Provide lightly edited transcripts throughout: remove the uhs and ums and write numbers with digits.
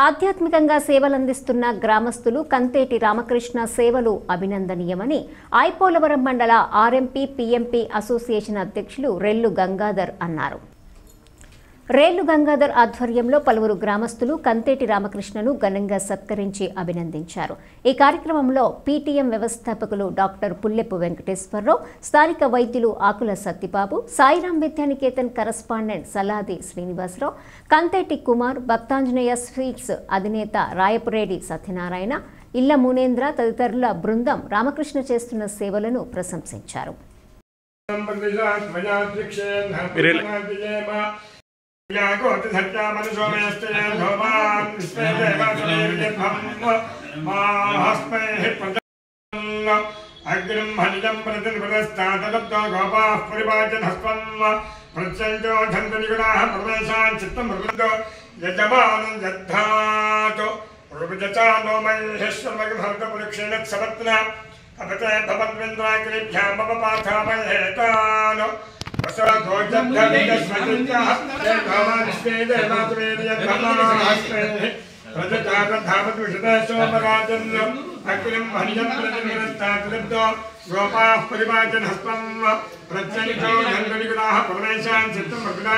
ఆధ్యాత్మికంగా సేవలందిస్తున్న గ్రామస్తులు కంతేటి రామకృష్ణ సేవలు అభినందనీయమని ఐపోలవరం మండల ఆర్ఎంపీ పీఎంపీ అసోసియేషన్ అధ్యక్షులు రెల్లు గంగాధర్ అన్నారు. రేలు గంగాధర్ ఆధ్వర్యంలో పలువురు గ్రామస్తులు కంతేటి రామకృష్ణను ఘనంగా సత్కరించి అభినందించారు. ఈ కార్యక్రమంలో పీటీఎం వ్యవస్థాపకులు డాక్టర్ పుల్లెపు వెంకటేశ్వరరావు, స్థానిక వైద్యులు ఆకుల సత్తిబాబు, సాయిరాం విద్యానికేతన్ కరస్పాండెంట్ సలాది శ్రీనివాసరావు, కంతేటి కుమార్, భక్తాంజనేయ స్వీట్స్ అధినేత రాయపురేడి సత్యనారాయణ, ఇళ్ల మునేంద్ర తదితరుల బృందం రామకృష్ణ చేస్తున్న సేవలను ప్రశంసించారు. अग्निं हनिजं प्रतिनिपदस्तादप्तो गोपाः परिवाचन हस्तं प्रत्यञ्चो धन्तनिगुणाः परमेशान् चित्तं मृगो यजमानं यद्धातो रुपजचानो महेश्वरमगभर्गपुरुक्षेण सपत्ना अपते भवद्विन्द्राग्निभ्याम् अपपाथामहेतान् वसोगोजद्धविदस्मृत्याः देवानिष्टे देवात्रेर्यद्धमास्ते प्रजचारधावद्विषदशोमराजन् अग्निं हनिजं प्रतिनिपदस्तादप्तो गोपाः परिवाचन हस्तं प्रत्यञ्चो धन्तनिगुणाः परमेशान् चित्तं मृगो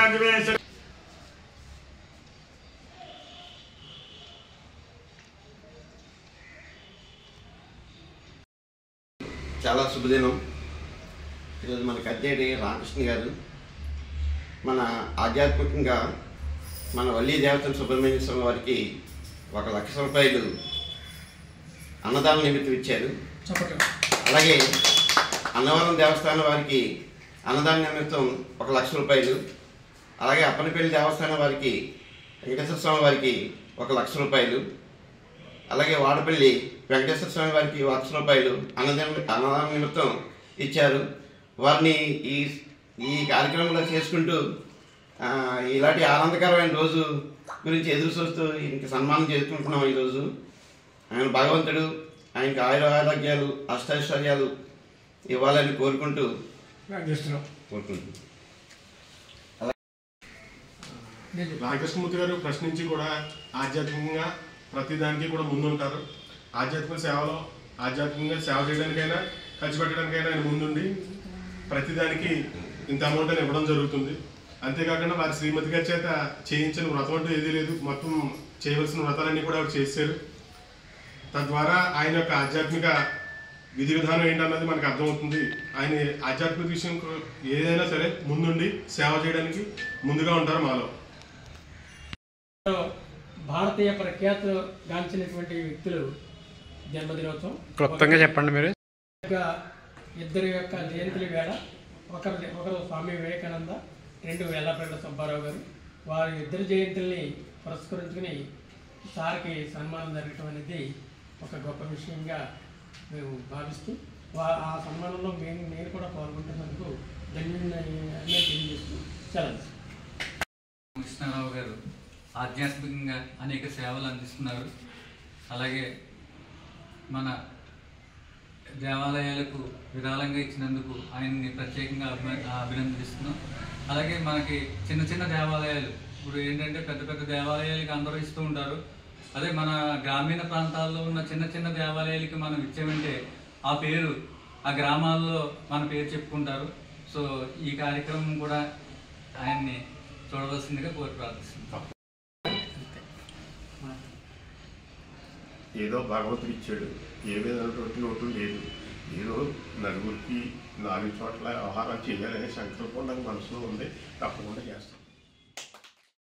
చాలా శుభదినం. ఈరోజు మన కంతేటి రామకృష్ణ గారు మన ఆధ్యాత్మికంగా మన వల్లీ దేవతల సుబ్రహ్మణ్య స్వామి వారికి 1,00,000 రూపాయలు అన్నదాన నిమిత్తం ఇచ్చారు. అలాగే అన్నవరం దేవస్థానం వారికి అన్నదాన నిమిత్తం 1,00,000 రూపాయలు, అలాగే అప్పనపల్లి దేవస్థానం వారికి వెంకటేశ్వర స్వామి వారికి 1,00,000 రూపాయలు, అలాగే వాడపల్లి వెంకటేశ్వర స్వామి వారికి 1,00,000 రూపాయలు అన్నదాన నిమిత్తం ఇచ్చారు. వారిని ఈ కార్యక్రమంలో చేసుకుంటూ ఇలాంటి ఆనందకరమైన రోజు గురించి ఎదురు చూస్తూ ఇంక సన్మానం చేసుకుంటున్నాం. ఈరోజు ఆయన భగవంతుడు ఆయనకి ఆరోగ్యాలు అష్టైశ్వర్యాలు ఇవ్వాలని కోరుకుంటూ రామకృష్ణమూర్తి గారు ప్రశ్నించి కూడా ఆధ్యాత్మికంగా ప్రతిదానికి కూడా ముందుంటారు. ఆధ్యాత్మికంగా సేవ చేయడానికైనా ఖర్చు పెట్టడానికైనా ఆయన ముందుండి ప్రతిదానికి ఇంత అమౌంట్ అని ఇవ్వడం జరుగుతుంది. అంతేకాకుండా వారి శ్రీమతి గారి చేత చేయించిన వ్రతం అంటూ ఏదీ లేదు, మొత్తం చేయవలసిన వ్రతాలన్నీ కూడా ఆవిడ చేశారు. తద్వారా ఆయన యొక్క ఆధ్యాత్మిక విధి విధానం ఏంటన్నది మనకు అర్థమవుతుంది. ఆయన ఆధ్యాత్మిక విషయం ఏదైనా సరే ముందుండి సేవ చేయడానికి ముందుగా ఉంటారు మాలో. భారతీయ ప్రఖ్యాతిగాంచినటువంటి వ్యక్తులు జన్మదినోత్సవం క్లుప్తంగా చెప్పండి. మీరు ఇద్దరి యొక్క జయంతుల వేళ ఒకరు స్వామి వివేకానంద, 2 వెల్లపల్లి సుబ్బారావు గారు. వారి ఇద్దరు జయంతుల్ని పురస్కరించుకుని సార్కి సన్మానం జరగటం అనేది ఒక గొప్ప విషయంగా మేము భావిస్తూ ఆ సన్మానంలో నేను కూడా పాల్గొంటున్నందుకు ధన్యవాదాలు తెలియజేస్తూ చలండి. కృష్ణారావు గారు ఆధ్యాత్మికంగా అనేక సేవలు అందిస్తున్నారు. అలాగే మన దేవాలయాలకు విరాళంగా ఇచ్చినందుకు ఆయన్ని ప్రత్యేకంగా అభినందిస్తున్నాం. అలాగే మనకి చిన్న చిన్న దేవాలయాలు ఇప్పుడు ఏంటంటే పెద్ద పెద్ద దేవాలయాలకి అందరూ ఇస్తూ ఉంటారు. అదే మన గ్రామీణ ప్రాంతాల్లో ఉన్న చిన్న చిన్న దేవాలయాలకి మనం ఇచ్చామంటే ఆ పేరు ఆ గ్రామాల్లో మన పేరు చెప్పుకుంటారు. సో ఈ కార్యక్రమం కూడా ఆయన్ని చూడవలసిందిగా కోరి ప్రార్థిస్తున్నాం. ఏదో భగవంతుడు ఇచ్చాడు, ఏ విధమైనటువంటి లోటు లేదు. ఏదో నలుగురికి 4 చోట్ల వ్యవహారాలు చేయాలనే సంకల్పం నాకు మనసులో ఉంది. తప్పకుండా చేస్తాం.